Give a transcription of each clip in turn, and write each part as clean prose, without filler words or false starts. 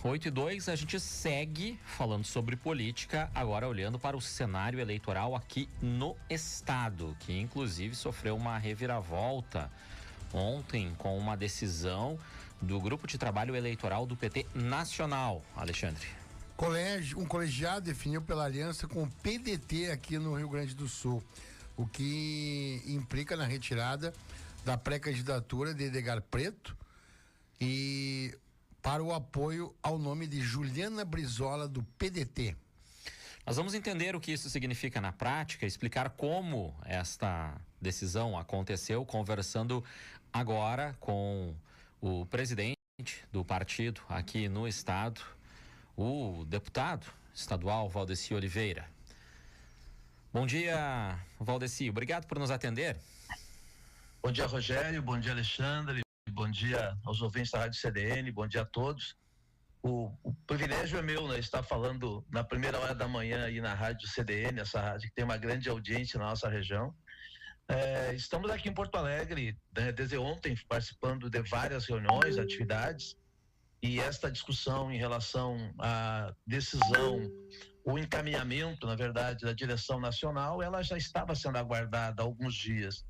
8:02, a gente segue falando sobre política, agora olhando para o cenário eleitoral aqui no estado, que inclusive sofreu uma reviravolta ontem com uma decisão do Grupo de Trabalho Eleitoral do PT Nacional. Alexandre. Um colegiado definiu pela aliança com o PDT aqui no Rio Grande do Sul, o que implica na retirada da pré-candidatura de Edgar Preto e para o apoio ao nome de Juliana Brizola, do PDT. Nós vamos entender o que isso significa na prática, explicar como esta decisão aconteceu, conversando agora com o presidente do partido aqui no estado, o deputado estadual Valdeci Oliveira. Bom dia, Valdeci. Obrigado por nos atender. Bom dia, Rogério. Bom dia, Alexandre. Bom dia aos ouvintes da Rádio CDN. Bom dia a todos. O privilégio é meu, né, estar falando na primeira hora da manhã aí na Rádio CDN, essa rádio que tem uma grande audiência na nossa região. Estamos aqui em Porto Alegre, né, desde ontem, participando de várias reuniões, atividades, e esta discussão em relação à decisão, o encaminhamento, na verdade, da direção nacional, ela já estava sendo aguardada há alguns dias.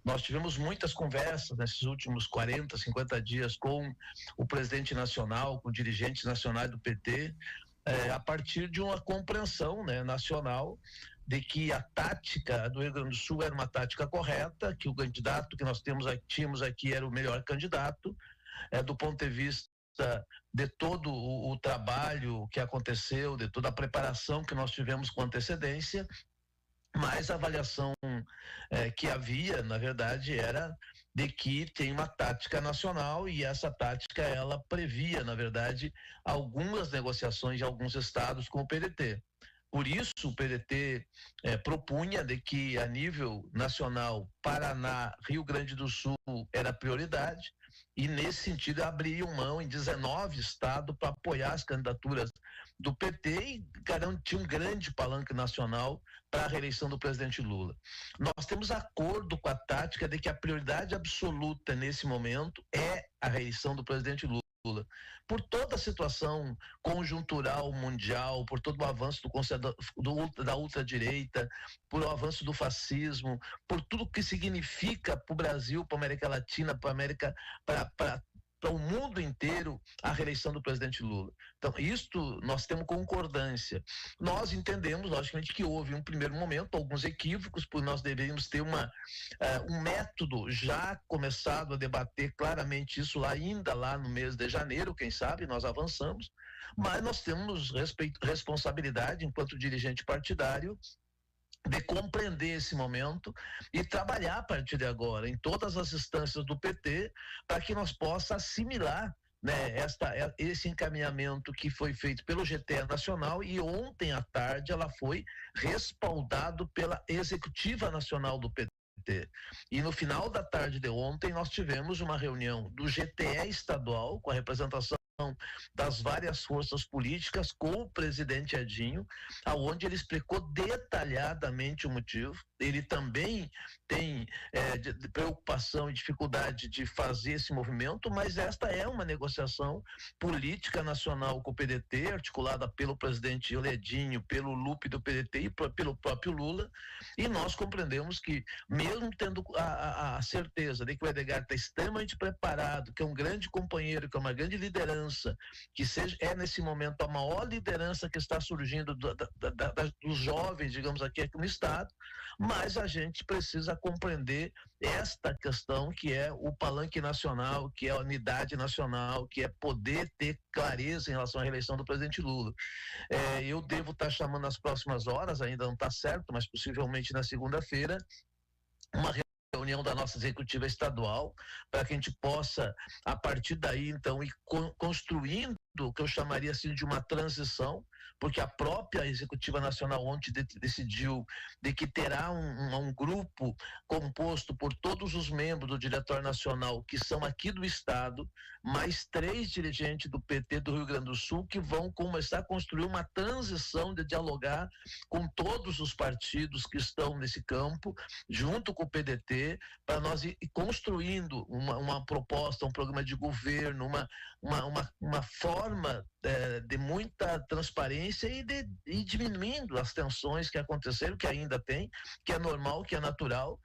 Nós tivemos muitas conversas nesses últimos 40, 50 dias com o presidente nacional, com dirigentes nacionais do PT, a partir de uma compreensão, né, nacional de que a tática do Rio Grande do Sul era uma tática correta, que o candidato que nós tínhamos aqui era o melhor candidato, do ponto de vista de todo o trabalho que aconteceu, de toda a preparação que nós tivemos com antecedência, mas a avaliação que havia, na verdade, era de que tem uma tática nacional e essa tática, ela previa, na verdade, algumas negociações de alguns estados com o PDT. Por isso, o PDT propunha de que, a nível nacional, Paraná, Rio Grande do Sul era prioridade, e, nesse sentido, abriam mão em 19 estados para apoiar as candidaturas do PT e garantir um grande palanque nacional para a reeleição do presidente Lula. Nós temos acordo com a tática de que a prioridade absoluta nesse momento é a reeleição do presidente Lula. Por toda a situação conjuntural mundial, por todo o avanço da ultradireita, por o avanço do fascismo, por tudo que significa para o Brasil, para a América Latina, para o mundo inteiro a reeleição do presidente Lula. Então, isto nós temos concordância. Nós entendemos, logicamente, que houve um primeiro momento, alguns equívocos, porque nós deveríamos ter um método já começado a debater claramente isso ainda lá no mês de janeiro, quem sabe, nós avançamos, mas nós temos responsabilidade enquanto dirigente partidário de compreender esse momento e trabalhar a partir de agora em todas as instâncias do PT para que nós possamos assimilar, né, esse encaminhamento que foi feito pelo GTE Nacional, e ontem à tarde ela foi respaldado pela Executiva Nacional do PT. E no final da tarde de ontem nós tivemos uma reunião do GTE estadual com a representação das várias forças políticas com o presidente Edinho, aonde ele explicou detalhadamente o motivo. Ele também tem preocupação e dificuldade de fazer esse movimento, mas esta é uma negociação política nacional com o PDT, articulada pelo presidente Edinho, pelo Lupe do PDT e pelo próprio Lula, e nós compreendemos que, mesmo tendo a certeza de que o Edgar está extremamente preparado, que é um grande companheiro, que é uma grande liderança, que é nesse momento a maior liderança que está surgindo dos jovens, digamos aqui no estado, mas a gente precisa compreender esta questão que é o palanque nacional, que é a unidade nacional, que é poder ter clareza em relação à reeleição do presidente Lula. Eu devo estar chamando nas próximas horas, ainda não está certo, mas possivelmente na segunda-feira, uma reunião da nossa executiva estadual, para que a gente possa, a partir daí, então, ir construindo o que eu chamaria assim de uma transição, porque a própria executiva nacional ontem decidiu de que terá um grupo composto por todos os membros do diretório nacional que são aqui do estado, mais 3 dirigentes do PT do Rio Grande do Sul, que vão começar a construir uma transição de dialogar com todos os partidos que estão nesse campo, junto com o PDT, para nós ir construindo uma proposta, um programa de governo, uma forma forma de muita transparência e diminuindo as tensões que aconteceram, que ainda tem, que é normal, que é natural.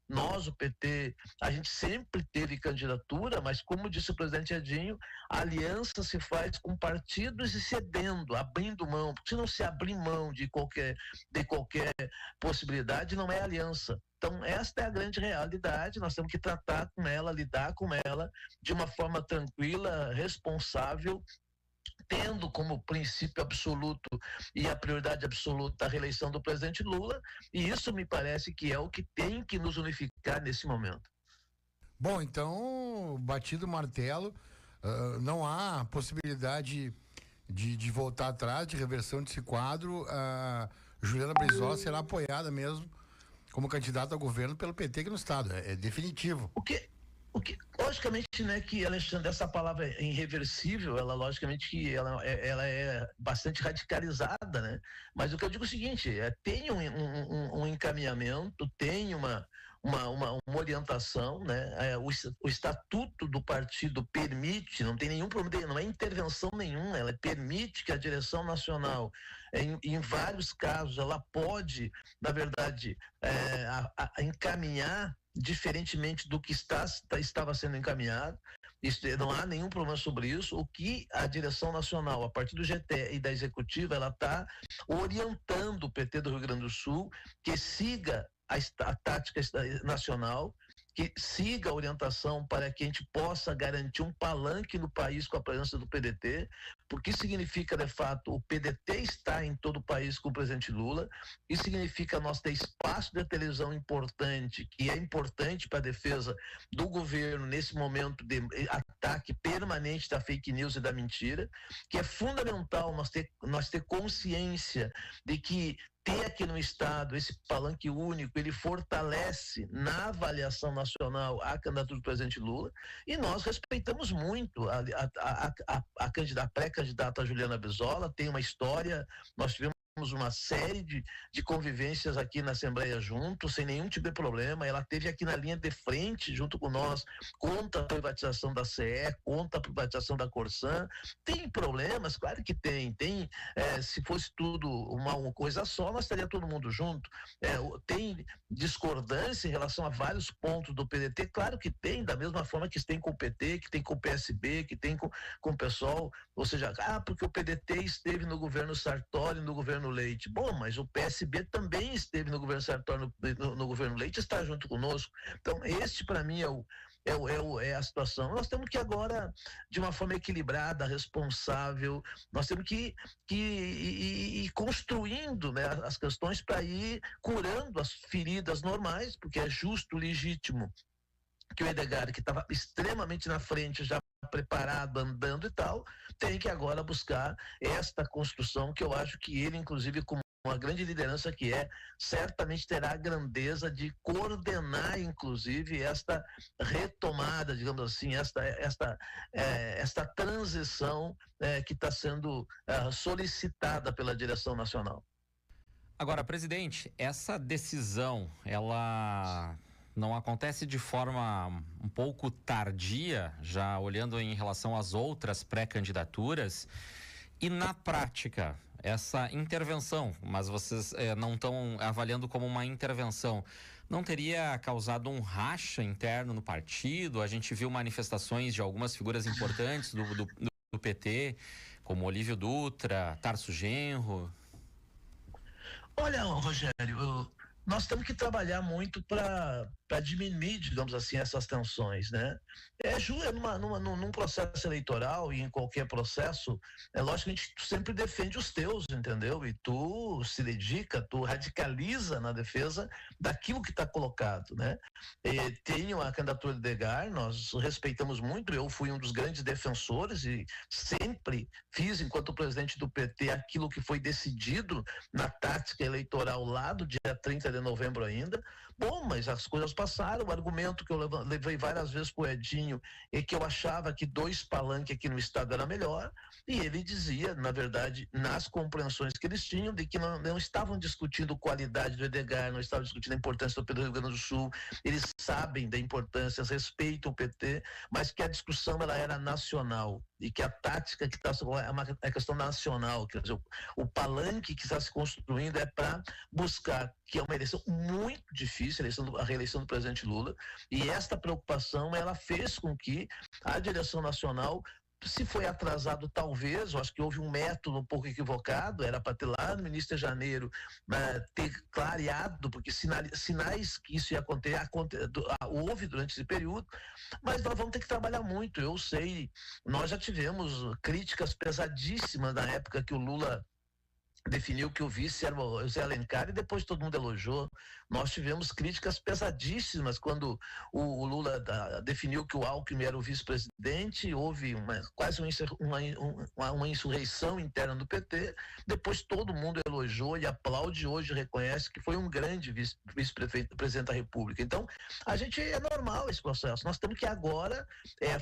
Nós, o PT, a gente sempre teve candidatura, mas como disse o presidente Edinho, a aliança se faz com partidos e cedendo, abrindo mão, porque se não se abrir mão de qualquer possibilidade, não é aliança. Então, esta é a grande realidade, nós temos que tratar com ela, lidar com ela de uma forma tranquila, responsável, tendo como princípio absoluto e a prioridade absoluta a reeleição do presidente Lula, e isso me parece que é o que tem que nos unificar nesse momento. Bom, então, batido o martelo, não há possibilidade de voltar atrás, de reversão desse quadro. A Juliana Brizola será apoiada mesmo como candidata ao governo pelo PT aqui no estado, é definitivo. O que, logicamente, né, que, Alexandre, essa palavra é irreversível, ela, logicamente, que ela é bastante radicalizada, né? Mas o que eu digo é o seguinte, tem um encaminhamento, tem uma orientação, né? O estatuto do partido permite, não tem nenhum problema, não é intervenção nenhuma, ela permite que a direção nacional, em vários casos, ela pode, na verdade, encaminhar diferentemente do que estava sendo encaminhado. Não há nenhum problema sobre isso. O que a direção nacional, a partir do GT e da executiva, ela está orientando o PT do Rio Grande do Sul que siga a tática nacional, que siga a orientação para que a gente possa garantir um palanque no país com a presença do PDT, porque significa, de fato, o PDT está em todo o país com o presidente Lula, isso significa nós ter espaço de televisão importante, que é importante para a defesa do governo nesse momento de ataque permanente da fake news e da mentira, que é fundamental nós ter consciência de que ter aqui no estado esse palanque único, ele fortalece na avaliação nacional a candidatura do presidente Lula, e nós respeitamos muito a pré-candidata Juliana Brizola, tem uma história, nós tivemos uma série de convivências aqui na Assembleia junto, sem nenhum tipo de problema. Ela esteve aqui na linha de frente junto com nós, contra a privatização da CE, contra a privatização da Corsan. Tem problemas? Claro que tem. Se fosse tudo uma coisa só, nós estaria todo mundo junto. Tem discordância em relação a vários pontos do PDT? Claro que tem, da mesma forma que tem com o PT, que tem com o PSB, que tem com o PSOL, ou seja, porque o PDT esteve no governo Sartori, no governo Leite. Bom, mas o PSB também esteve no governo Sartori, no governo Leite, está junto conosco. Então, este para mim é a situação. Nós temos que agora, de uma forma equilibrada, responsável, nós temos que ir construindo, né, as questões para ir curando as feridas normais, porque é justo, legítimo que o Edgar, que estava extremamente na frente, já preparado, andando e tal, tem que agora buscar esta construção, que eu acho que ele, inclusive, com uma grande liderança que certamente terá a grandeza de coordenar, inclusive, esta retomada, digamos assim, esta transição que está sendo solicitada pela direção nacional. Agora, presidente, essa decisão, ela não acontece de forma um pouco tardia, já olhando em relação às outras pré-candidaturas, e na prática, essa intervenção, mas vocês não estão avaliando como uma intervenção, não teria causado um racha interno no partido? A gente viu manifestações de algumas figuras importantes do PT, como Olívio Dutra, Tarso Genro. Olha, Rogério, nós temos que trabalhar muito para diminuir, digamos assim, essas tensões, né? Num processo eleitoral e em qualquer processo, logicamente tu sempre defende os teus, entendeu? E tu se dedica, tu radicaliza na defesa daquilo que está colocado, né? Tenho a candidatura de Edgar, nós respeitamos muito, eu fui um dos grandes defensores e sempre fiz, enquanto presidente do PT, aquilo que foi decidido na tática eleitoral lá do dia 30 de novembro ainda. Bom, mas as coisas passaram. O argumento que eu levei várias vezes pro Edinho é que eu achava que 2 palanques aqui no estado era melhor, e ele dizia, na verdade, nas compreensões que eles tinham, de que não estavam discutindo qualidade do Edgar, não estavam discutindo a importância do Rio Grande do Sul. Eles sabem da importância, respeitam o PT, mas que a discussão ela era nacional e que a tática que está é uma questão nacional, quer dizer, o palanque que está se construindo é para buscar, que é uma eleição muito difícil, a reeleição do presidente Lula, e esta preocupação ela fez com que a direção nacional, se foi atrasado, talvez, eu acho que houve um método um pouco equivocado, era para ter lá no início de janeiro, ter clareado, porque sinais que isso ia acontecer, houve durante esse período, mas nós vamos ter que trabalhar muito. Eu sei, nós já tivemos críticas pesadíssimas na época que o Lula definiu que o vice era o Zé Alencar, e depois todo mundo elogiou. Nós tivemos críticas pesadíssimas quando o Lula definiu que o Alckmin era o vice-presidente. Houve quase uma insurreição interna do PT. Depois todo mundo elogiou e aplaude, hoje reconhece que foi um grande vice-presidente da República. Então, a gente, é normal esse processo. Nós temos que agora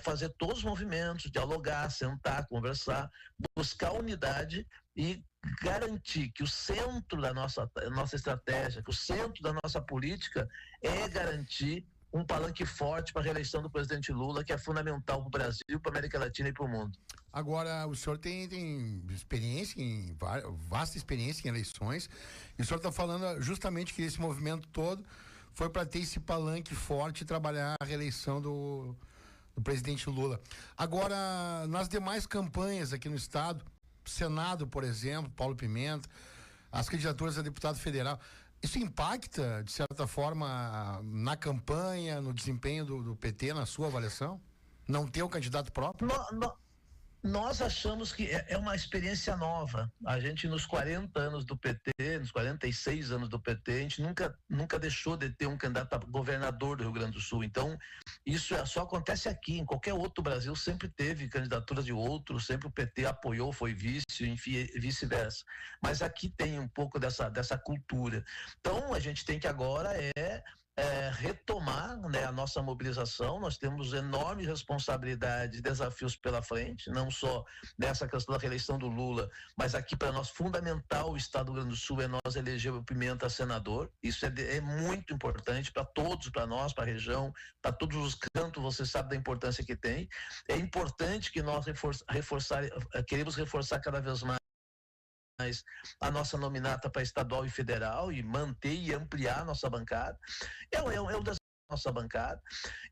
fazer todos os movimentos, dialogar, sentar, conversar, buscar unidade e garantir que o centro da nossa estratégia, que o centro da nossa política é garantir um palanque forte para a reeleição do presidente Lula, que é fundamental para o Brasil, para a América Latina e para o mundo. Agora, o senhor tem experiência, vasta experiência em eleições, e o senhor está falando justamente que esse movimento todo foi para ter esse palanque forte e trabalhar a reeleição do presidente Lula. Agora, nas demais campanhas aqui no estado, Senado, por exemplo, Paulo Pimenta, as candidaturas a deputado federal, isso impacta, de certa forma, na campanha, no desempenho do PT, na sua avaliação? Não ter o candidato próprio? Nós achamos que é uma experiência nova. A gente, nos 40 anos do PT, nos 46 anos do PT, a gente nunca deixou de ter um candidato a governador do Rio Grande do Sul. Então, isso só acontece aqui. Em qualquer outro Brasil sempre teve candidaturas de outros, sempre o PT apoiou, foi vice, enfim, vice-versa. Mas aqui tem um pouco dessa cultura. Então, a gente tem que agora retomar, né, a nossa mobilização. Nós temos enormes responsabilidades e desafios pela frente, não só nessa questão da reeleição do Lula, mas aqui para nós fundamental o estado do Rio Grande do Sul é nós eleger o Pimenta senador. Isso é muito importante para todos, para nós, para a região, para todos os cantos. Você sabe da importância que tem. É importante que nós queremos reforçar cada vez mais a nossa nominata para estadual e federal, e manter e ampliar a nossa bancada. É um desafio. Nossa bancada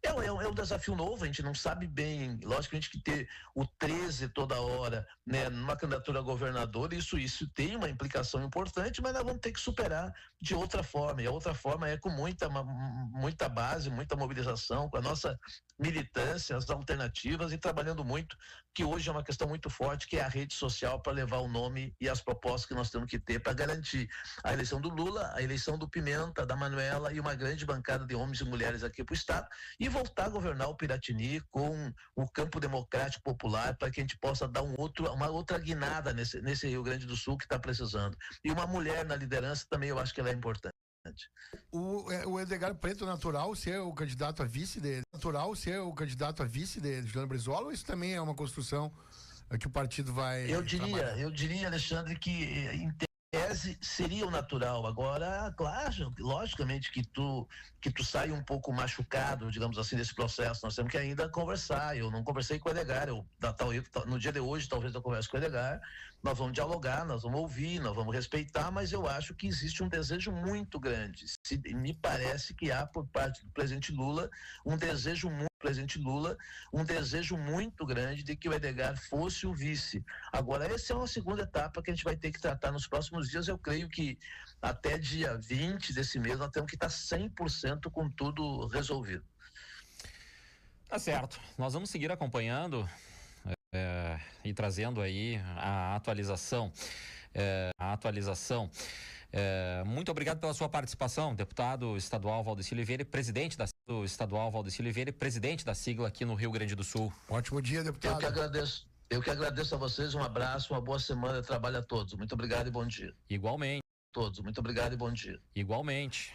é um desafio novo. A gente não sabe bem, logicamente, que ter o 13 toda hora, né, numa candidatura a governador, isso tem uma implicação importante, mas nós vamos ter que superar de outra forma, e a outra forma é com muita base, muita mobilização, com a nossa militância, as alternativas, e trabalhando muito, que hoje é uma questão muito forte, que é a rede social, para levar o nome e as propostas que nós temos que ter para garantir a eleição do Lula, a eleição do Pimenta, da Manuela, e uma grande bancada de homens e mulheres aqui para o estado, e voltar a governar o Piratini com o campo democrático popular, para que a gente possa dar uma outra guinada nesse Rio Grande do Sul que está precisando. E uma mulher na liderança também, eu acho que ela é importante. O Edgar Preto natural ser o candidato a vice dele, Juliano Brizola, ou isso também é uma construção que o partido vai... Eu diria, Alexandre, que em tese seria o natural. Agora, claro, logicamente que tu sai um pouco machucado, digamos assim, desse processo. Nós temos que ainda conversar. Eu não conversei com o Edgar. No dia de hoje, talvez eu converse com o Edgar. Nós vamos dialogar, nós vamos ouvir, nós vamos respeitar, mas eu acho que existe um desejo muito grande. Me parece que há, por parte do presidente Lula, um desejo muito grande de que o Edgar fosse o vice. Agora, essa é uma segunda etapa que a gente vai ter que tratar nos próximos dias. Eu creio que até dia 20 desse mês nós temos que estar 100% com tudo resolvido. Tá certo. Nós vamos seguir acompanhando e trazendo aí a atualização. Muito obrigado pela sua participação, deputado estadual Valdeci Oliveira, presidente da sigla aqui no Rio Grande do Sul. Ótimo dia, deputado. Eu que agradeço a vocês, um abraço, uma boa semana de trabalho a todos. Muito obrigado e bom dia. Igualmente. todos. Muito obrigado e bom dia. Igualmente.